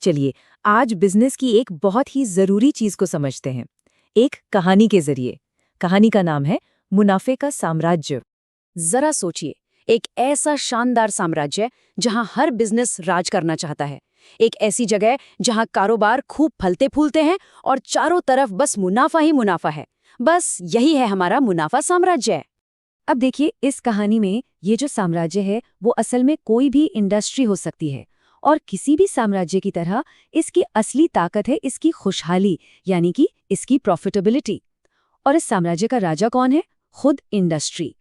चलिए, आज बिजनेस की एक बहुत ही जरूरी चीज को समझते हैं, एक कहानी के जरिए। कहानी का नाम है मुनाफे का साम्राज्य। जरा सोचिए, एक ऐसा शानदार साम्राज्य जहां हर बिजनेस राज करना चाहता है। एक ऐसी जगह जहां कारोबार खूब फलते फूलते हैं और चारों तरफ बस मुनाफा ही मुनाफा है। बस यही है हमारा मुनाफा साम्राज्य। अब देखिए, इस कहानी में ये जो साम्राज्य है वो असल में कोई भी इंडस्ट्री हो सकती है, और किसी भी साम्राज्य की तरह इसकी असली ताकत है इसकी खुशहाली, यानी कि इसकी प्रॉफिटेबिलिटी। और इस साम्राज्य का राजा कौन है? खुद इंडस्ट्री।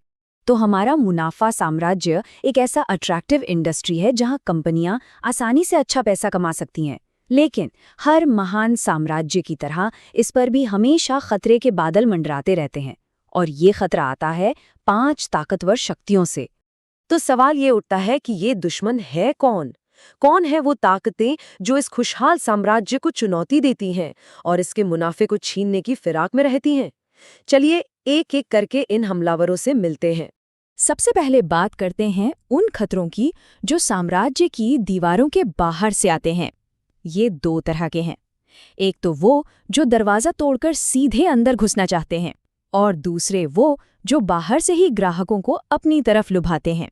तो हमारा मुनाफा साम्राज्य एक ऐसा अट्रैक्टिव इंडस्ट्री है जहां कंपनियां आसानी से अच्छा पैसा कमा सकती हैं। लेकिन हर महान साम्राज्य की तरह इस पर भी हमेशा खतरे के बादल मंडराते रहते हैं, और ये खतरा आता है 5 ताकतवर शक्तियों से। तो सवाल ये उठता है कि ये दुश्मन है कौन? कौन है वो ताकतें जो इस खुशहाल साम्राज्य को चुनौती देती हैं और इसके मुनाफे को छीनने की फिराक में रहती हैं? चलिए एक एक करके इन हमलावरों से मिलते हैं। सबसे पहले बात करते हैं उन खतरों की जो साम्राज्य की दीवारों के बाहर से आते हैं। ये 2 तरह के हैं। एक तो वो जो दरवाजा तोड़कर सीधे अंदर घुसना चाहते हैं, और दूसरे वो जो बाहर से ही ग्राहकों को अपनी तरफ लुभाते हैं।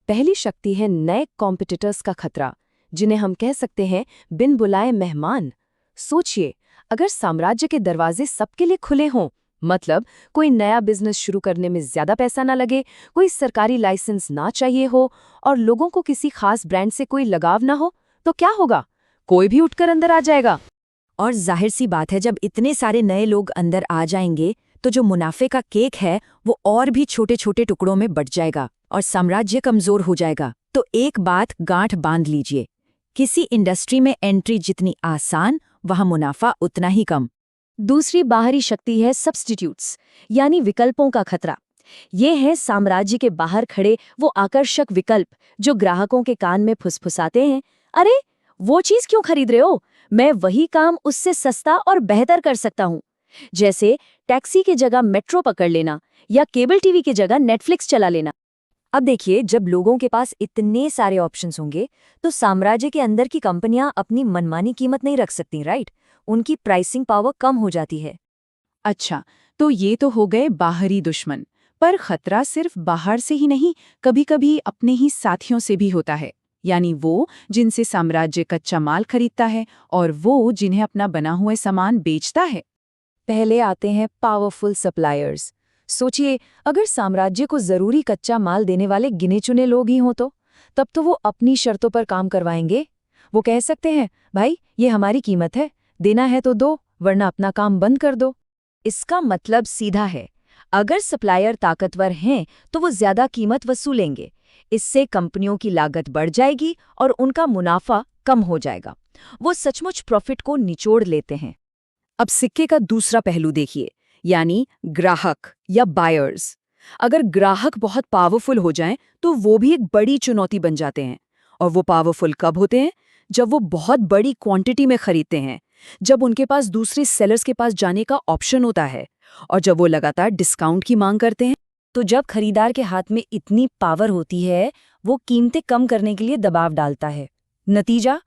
पहली शक्ति है नए कॉम्पिटिटर्स का खतरा, जिन्हें हम कह सकते हैं बिन बुलाए मेहमान। सोचिए, अगर साम्राज्य के दरवाजे सबके लिए खुले हों, मतलब कोई नया बिजनेस शुरू करने में ज्यादा पैसा ना लगे, कोई सरकारी लाइसेंस ना चाहिए हो, और लोगों को किसी खास ब्रांड से कोई लगाव ना हो, तो क्या होगा? कोई भी उठकर अंदर आ जाएगा। और जाहिर सी बात है, जब इतने सारे नए लोग अंदर आ जाएंगे तो जो मुनाफे का केक है वो और भी छोटे छोटे टुकड़ों में बंट जाएगा और साम्राज्य कमजोर हो जाएगा। तो एक बात गांठ बांध लीजिए, किसी इंडस्ट्री में एंट्री जितनी आसान, वहां मुनाफा उतना ही कम। दूसरी बाहरी शक्ति है सब्स्टिट्यूट्स, यानी विकल्पों का खतरा। ये है साम्राज्य के बाहर खड़े वो आकर्षक विकल्प जो ग्राहकों के कान में फुसफुसाते हैं, अरे वो चीज क्यों खरीद रहे हो, मैं वही काम उससे सस्ता और बेहतर कर सकता हूँ। जैसे टैक्सी की जगह मेट्रो पकड़ लेना, या केबल टीवी की जगह नेटफ्लिक्स चला लेना। अब देखिए, जब लोगों के पास इतने सारे ऑप्शंस होंगे तो साम्राज्य के अंदर की कंपनियां अपनी मनमानी कीमत नहीं रख सकती, राइट? उनकी प्राइसिंग पावर कम हो जाती है। अच्छा, तो ये तो हो गए बाहरी दुश्मन। पर खतरा सिर्फ बाहर से ही नहीं, कभी-कभी अपने ही साथियों से भी होता है। यानी वो जिनसे साम्राज्य कच्चा माल खरीदता है और वो जिन्हें अपना बना हुआ सामान बेचता है। पहले आते हैं पावरफुल सप्लायर्स। सोचिए, अगर साम्राज्य को जरूरी कच्चा माल देने वाले गिने चुने लोग ही हों तो तब तो वो अपनी शर्तों पर काम करवाएंगे। वो कह सकते हैं, भाई ये हमारी कीमत है, देना है तो दो, वरना अपना काम बंद कर दो। इसका मतलब सीधा है, अगर सप्लायर ताकतवर हैं तो वो ज्यादा कीमत वसूलेंगे। इससे कंपनियों की लागत बढ़ जाएगी और उनका मुनाफा कम हो जाएगा। वो सचमुच प्रॉफिट को निचोड़ लेते हैं। अब सिक्के का दूसरा पहलू देखिए, यानी ग्राहक या बायर्स। अगर ग्राहक बहुत पावरफुल हो जाएं तो वो भी एक बड़ी चुनौती बन जाते हैं। और वो पावरफुल कब होते हैं? जब वो बहुत बड़ी क्वांटिटी में खरीदते हैं, जब उनके पास दूसरे सेलर्स के पास जाने का ऑप्शन होता है, और जब वो लगातार डिस्काउंट की मांग करते हैं। तो जब खरीदार के हाथ में इतनी पावर होती है, वो कीमतें कम करने के लिए दबाव डालता है। नतीजा,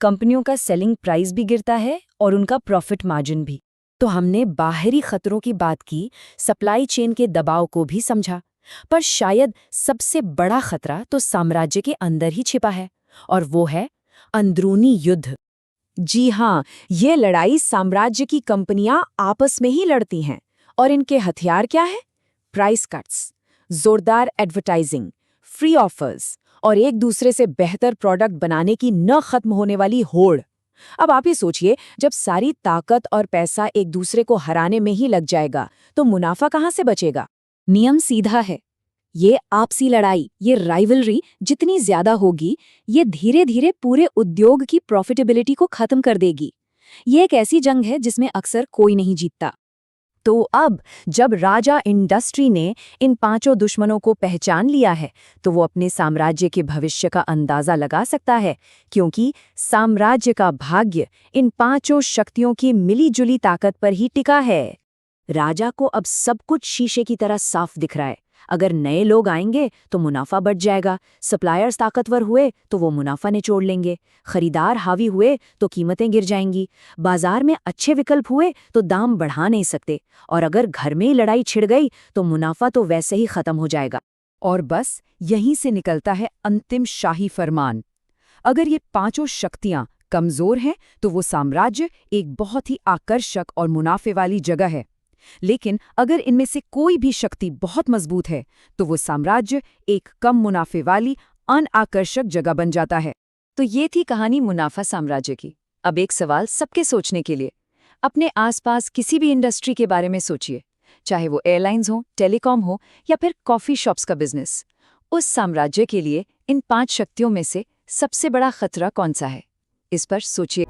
कंपनियों का सेलिंग प्राइस भी गिरता है और उनका प्रॉफिट मार्जिन भी। तो हमने बाहरी खतरों की बात की, सप्लाई चेन के दबाव को भी समझा, पर शायद सबसे बड़ा खतरा तो साम्राज्य के अंदर ही छिपा है, और वो है अंदरूनी युद्ध। जी हाँ, ये लड़ाई साम्राज्य की कंपनियां आपस में ही लड़ती हैं, और इनके हथियार क्या है? प्राइस कट्स, जोरदार एडवर्टाइजिंग, फ्री ऑफर्स, और एक दूसरे से बेहतर प्रोडक्ट बनाने की न खत्म होने वाली होड़। अब आप ही सोचिए, जब सारी ताकत और पैसा एक दूसरे को हराने में ही लग जाएगा तो मुनाफा कहाँ से बचेगा? नियम सीधा है, ये आपसी लड़ाई, ये राइवलरी जितनी ज्यादा होगी, ये धीरे धीरे पूरे उद्योग की प्रॉफिटेबिलिटी को खत्म कर देगी। ये एक ऐसी जंग है जिसमें अक्सर कोई नहीं जीतता। तो अब जब राजा इंडस्ट्री ने इन 5 दुश्मनों को पहचान लिया है, तो वो अपने साम्राज्य के भविष्य का अंदाजा लगा सकता है, क्योंकि साम्राज्य का भाग्य इन 5 शक्तियों की मिलीजुली ताकत पर ही टिका है। राजा को अब सब कुछ शीशे की तरह साफ दिख रहा है। अगर नए लोग आएंगे तो मुनाफा बढ़ जाएगा, सप्लायर्स ताकतवर हुए तो वो मुनाफा निचोड़ लेंगे, खरीदार हावी हुए तो कीमतें गिर जाएंगी, बाजार में अच्छे विकल्प हुए तो दाम बढ़ा नहीं सकते, और अगर घर में ही लड़ाई छिड़ गई तो मुनाफा तो वैसे ही खत्म हो जाएगा। और बस यहीं से निकलता है अंतिम शाही फरमान। अगर ये पांचों शक्तियां कमजोर हैं तो वो साम्राज्य एक बहुत ही आकर्षक और मुनाफे वाली जगह है, लेकिन अगर इनमें से कोई भी शक्ति बहुत मजबूत है तो वो साम्राज्य एक कम मुनाफे वाली अनाकर्षक जगह बन जाता है। तो ये थी कहानी मुनाफा साम्राज्य की। अब एक सवाल सबके सोचने के लिए, अपने आसपास किसी भी इंडस्ट्री के बारे में सोचिए, चाहे वो एयरलाइंस हो, टेलीकॉम हो या फिर कॉफी शॉप्स का बिजनेस। उस साम्राज्य के लिए इन 5 शक्तियों में से सबसे बड़ा खतरा कौन सा है? इस पर सोचिए।